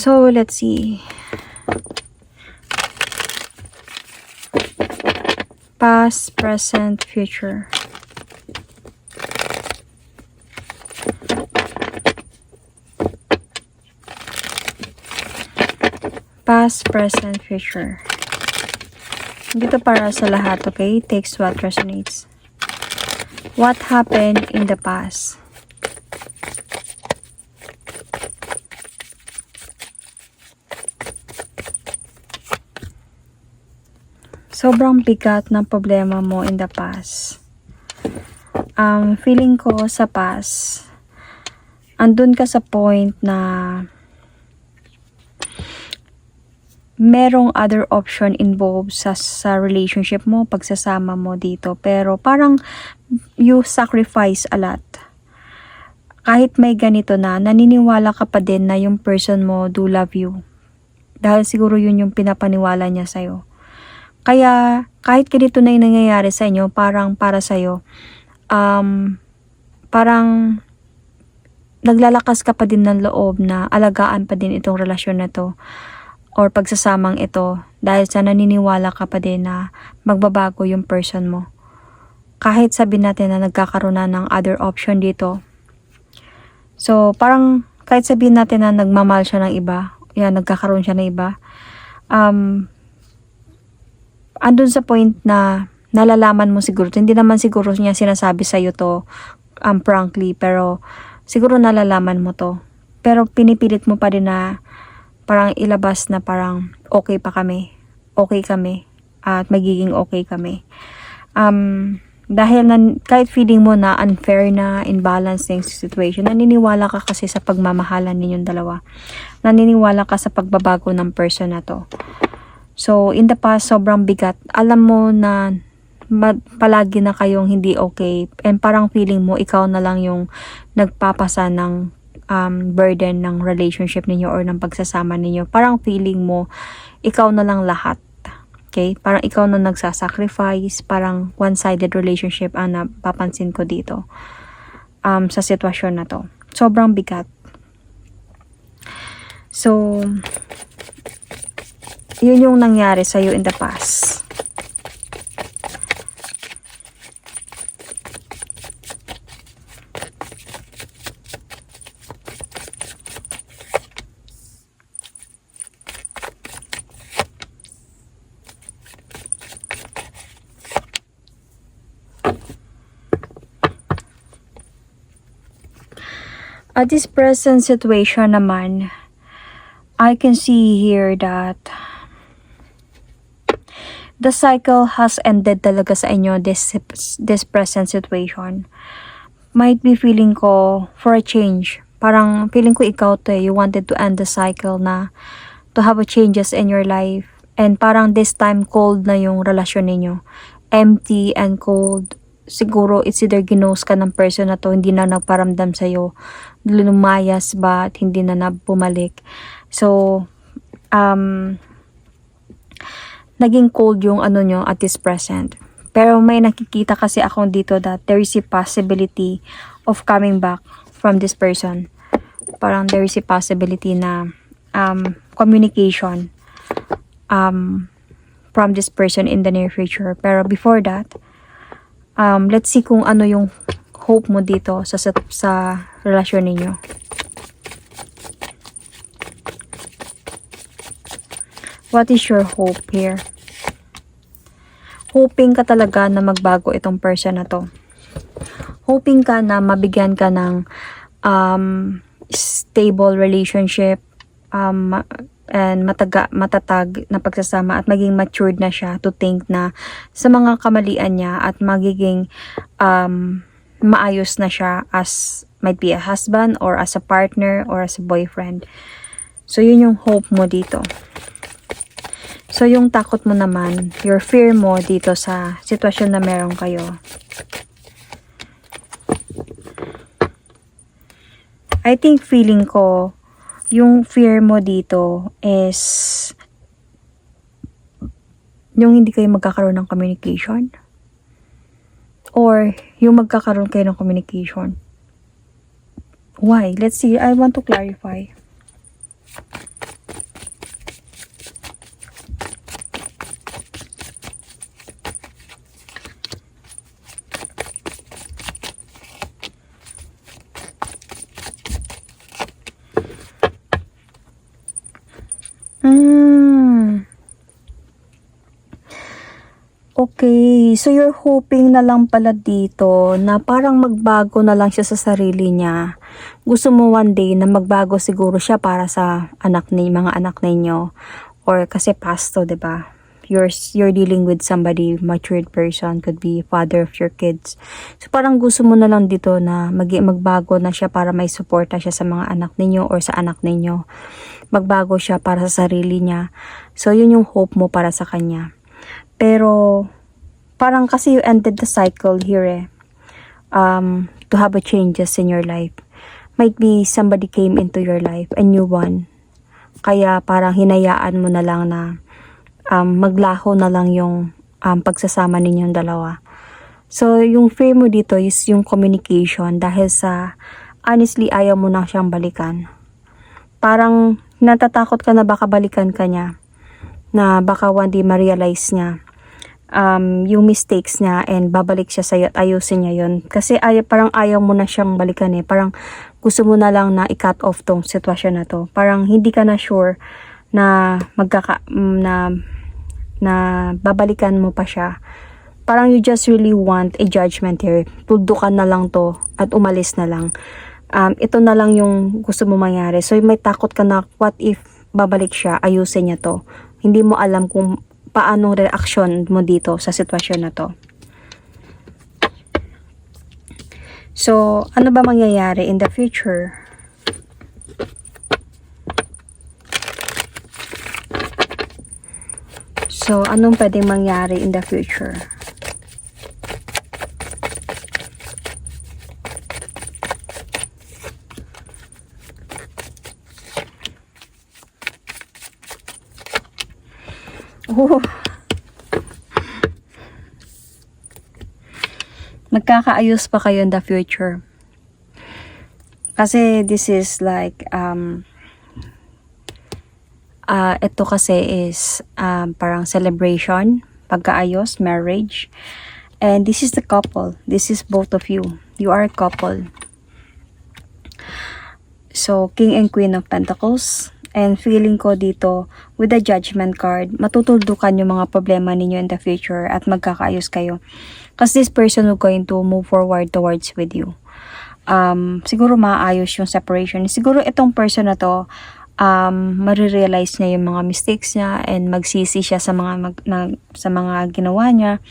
So, let's see. Past, present, future. Past, present, future. Dito para sa lahat, okay? Takes what resonates. What happened in the past? Sobrang bigat ng problema mo in the past. Feeling ko sa past, andun ka sa point na merong other option involved sa relationship mo, pagsasama mo dito. Pero parang you sacrifice a lot. Kahit may ganito na, naniniwala ka pa din na yung person mo do love you. Dahil siguro yun yung pinapaniwala niya sa'yo. Kaya kahit ganito na yung nangyayari sa inyo, parang para sa'yo, parang naglalakas ka pa din ng loob na alagaan pa din itong relasyon na to or pagsasamang ito dahil sa naniniwala ka pa din na magbabago yung person mo. Kahit sabihin natin na nagkakaroon na ng other option dito. So, parang kahit sabihin natin na nagmamahal siya ng iba, yan, nagkakaroon siya ng iba, andun sa point na nalalaman mo siguro, hindi naman siguro niya sinasabi sa'yo to frankly, pero siguro nalalaman mo to. Pero pinipilit mo pa din na parang ilabas na parang okay pa kami, okay kami, at magiging okay kami. Dahil kahit feeling mo na unfair na, imbalance na yung situation, naniniwala ka kasi sa pagmamahalan ninyong dalawa. Naniniwala ka sa pagbabago ng person na to. So, in the past, sobrang bigat. Alam mo na palagi na kayong hindi okay. And parang feeling mo, ikaw na lang yung nagpapasa ng burden ng relationship ninyo or ng pagsasama ninyo. Parang feeling mo, ikaw na lang lahat. Okay? Parang ikaw na nagsasacrifice. Parang one-sided relationship ang napapansin ko dito sa sitwasyon na to. Sobrang bigat. So, yun yung nangyari sa'yo in the past. At this present situation naman, I can see here that the cycle has ended talaga sa inyo, this present situation. Might be feeling ko for a change. Parang feeling ko ikaw to you wanted to end the cycle na to have a changes in your life. And parang this time cold na yung relasyon ninyo. Empty and cold. Siguro it's either ginost ka ng person na to, hindi na nagparamdam sa'yo. Lumayas ba at hindi na bumalik. So, naging cold yung ano nyo at this present. Pero may nakikita kasi akong dito that there is a possibility of coming back from this person. Parang there is a possibility na communication from this person in the near future. Pero before that, let's see kung ano yung hope mo dito sa relasyon ninyo. What is your hope here? Hoping ka talaga na magbago itong person na to. Hoping ka na mabigyan ka ng stable relationship and matatag na pagsasama at maging matured na siya to think na sa mga kamalian niya at magiging maayos na siya as might be a husband or as a partner or as a boyfriend. So yun yung hope mo dito. So, yung takot mo naman, your fear mo dito sa sitwasyon na meron kayo. I think feeling ko, yung fear mo dito is yung hindi kayo magkakaroon ng communication. Or yung magkakaroon kayo ng communication. Why? Let's see. I want to clarify. Okay, so you're hoping na lang pala dito na parang magbago na lang siya sa sarili niya. Gusto mo one day na magbago siguro siya para sa mga anak ninyo. Or kasi pasto, 'di ba? You're dealing with somebody, matured person, could be father of your kids. So parang gusto mo na lang dito na magbago na siya para may suporta siya sa mga anak ninyo or sa anak ninyo. Magbago siya para sa sarili niya. So yun yung hope mo para sa kanya. Pero parang kasi you ended the cycle here to have a changes in your life. Might be somebody came into your life, a new one. Kaya parang hinayaan mo na lang na maglaho na lang yung pagsasama ninyong dalawa. So yung fear mo dito is yung communication dahil sa honestly ayaw mo na siyang balikan. Parang natatakot ka na baka balikan ka niya. Na baka one day ma-realize niya yung mistakes niya and babalik siya sa'yo at ayusin niya yun. Kasi parang ayaw mo na siyang balikan parang gusto mo na lang na i-cut off tong sitwasyon na to. Parang hindi ka na sure na na babalikan mo pa siya. Parang you just really want a judgment here. Tuldukan na lang to at umalis na lang. Ito na lang yung gusto mo mangyari. So may takot ka na what if babalik siya, ayusin niya to. Hindi mo alam kung paano reaction mo dito sa sitwasyon na to. So, ano ba mangyayari in the future? So, anong pwedeng mangyari in the future? Oh. Magkakaayos pa kayo in the future. Kasi this is like ito kasi is parang celebration, pagkaayos, marriage. And this is the couple. This is both of you. You are a couple. So, King and Queen of Pentacles. And feeling ko dito, with the Judgment card, matutuldukan yung mga problema ninyo in the future at magkakaayos kayo. Kasi this person will going to move forward towards with you. Siguro maayos yung separation. Siguro itong person na to, marirealize niya yung mga mistakes niya and magsisi siya sa mga ginawa niya.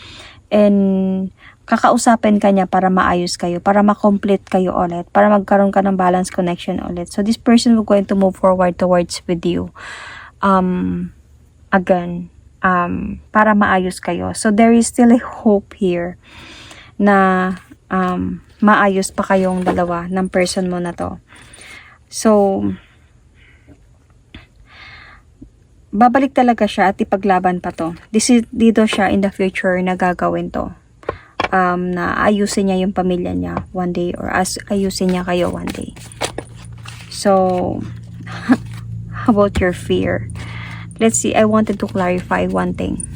And kakausapin ka niya para maayos kayo, para ma-complete kayo ulit, para magkaroon ka ng balance connection ulit. So this person will going to move forward towards with you again, para maayos kayo. So there is still a hope here na maayos pa kayong dalawa ng person mo na to. So babalik talaga siya at ipaglaban pa to. Dito siya in the future na gagawin to. Na ayusin niya yung pamilya niya one day or ayusin niya kayo one day. So, how about your fear? Let's see, I wanted to clarify one thing.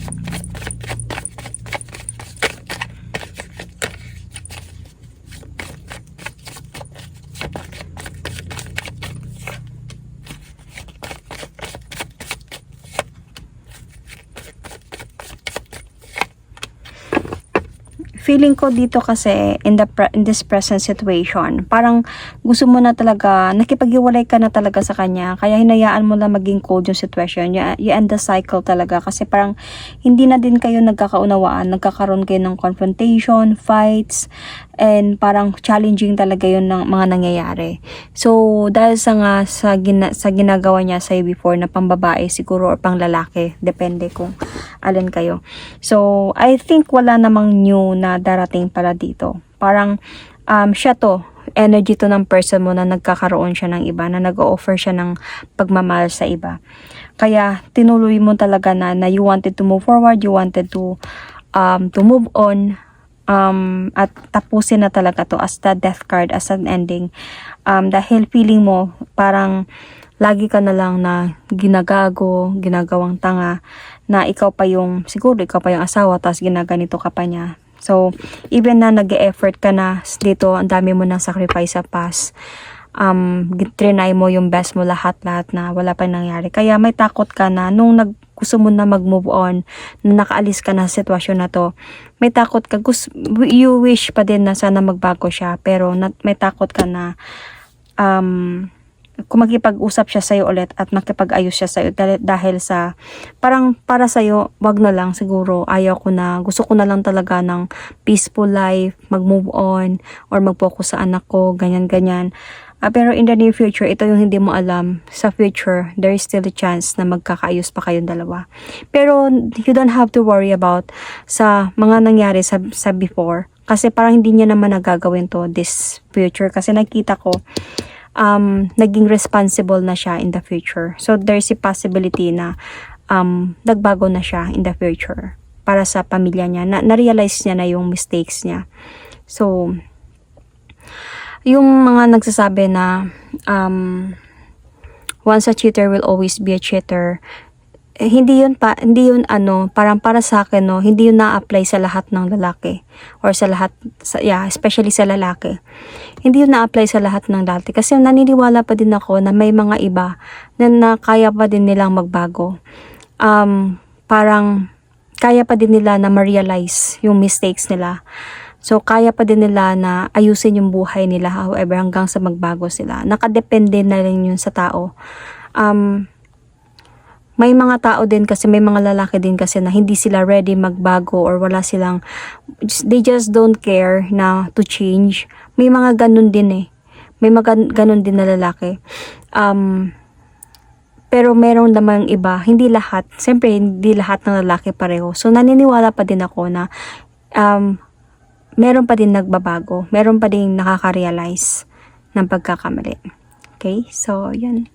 Feeling ko dito kasi in this present situation, parang gusto mo na talaga, nakipag-iwalay ka na talaga sa kanya, kaya hinayaan mo lang maging cold yung situation. You end the cycle talaga kasi parang hindi na din kayo nagkakaunawaan, nagkakaroon kayo ng confrontation, fights, and parang challenging talaga yun ng mga nangyayari. So dahil sa ginagawa niya sa'yo before na pambabae siguro or pang lalaki, depende kung alin kayo. So I think wala namang new na darating pala dito. Parang siya to, energy to ng person mo na nagkakaroon siya ng iba, na nag-o-offer siya ng pagmamahal sa iba. Kaya tinuloy mo talaga na you wanted to move forward, you wanted to move on, at tapusin na talaga to as the death card, as an ending. Dahil feeling mo parang lagi ka na lang na ginagawang tanga, na siguro ikaw pa yung asawa, tapos ginaganito ka pa niya. So, even na nag-e-effort ka na dito, ang dami mo ng sacrifice sa past, trinay mo yung best mo lahat-lahat na wala pa nangyari. Kaya may takot ka na nung gusto mo na mag-move on, na nakaalis ka na sa sitwasyon na to, may takot ka, you wish pa din na sana magbago siya, pero may takot ka na kung makipag-usap siya sa'yo ulit at makipag-ayos siya sa'yo dahil sa parang para sa'yo, wag na lang siguro, ayaw ko na, gusto ko na lang talaga ng peaceful life, mag-move on or mag-focus sa anak ko, ganyan-ganyan. Pero in the near future, ito yung hindi mo alam. Sa future, there is still a chance na magkakaayos pa kayong dalawa. Pero you don't have to worry about sa mga nangyari sa before. Kasi parang hindi niya naman nagagawin to this future. Kasi nakita ko, naging responsible na siya in the future. So there's a possibility na nagbago na siya in the future para sa pamilya niya. Na-realize niya na yung mistakes niya. So, yung mga nagsasabi na once a cheater will always be a cheater, hindi yun parang para sa akin, no, hindi yun na-apply sa lahat ng lalaki or sa lahat, especially sa lalaki. Hindi yun na-apply sa lahat ng lalaki kasi naniniwala pa din ako na may mga iba na kaya pa din nilang magbago. Parang kaya pa din nila na ma-realize yung mistakes nila. So, kaya pa din nila na ayusin yung buhay nila, however, hanggang sa magbago sila. Nakadepende na rin yun sa tao. May mga tao din kasi, may mga lalaki din kasi na hindi sila ready magbago or wala silang, they just don't care na to change. May mga ganun din eh. May mga ganun din na lalaki. Pero meron namang iba, hindi lahat. Siyempre, hindi lahat ng lalaki pareho. So, naniniwala pa din ako na meron pa din nagbabago. Meron pa din nakaka-realize ng pagkakamali. Okay? So, yan.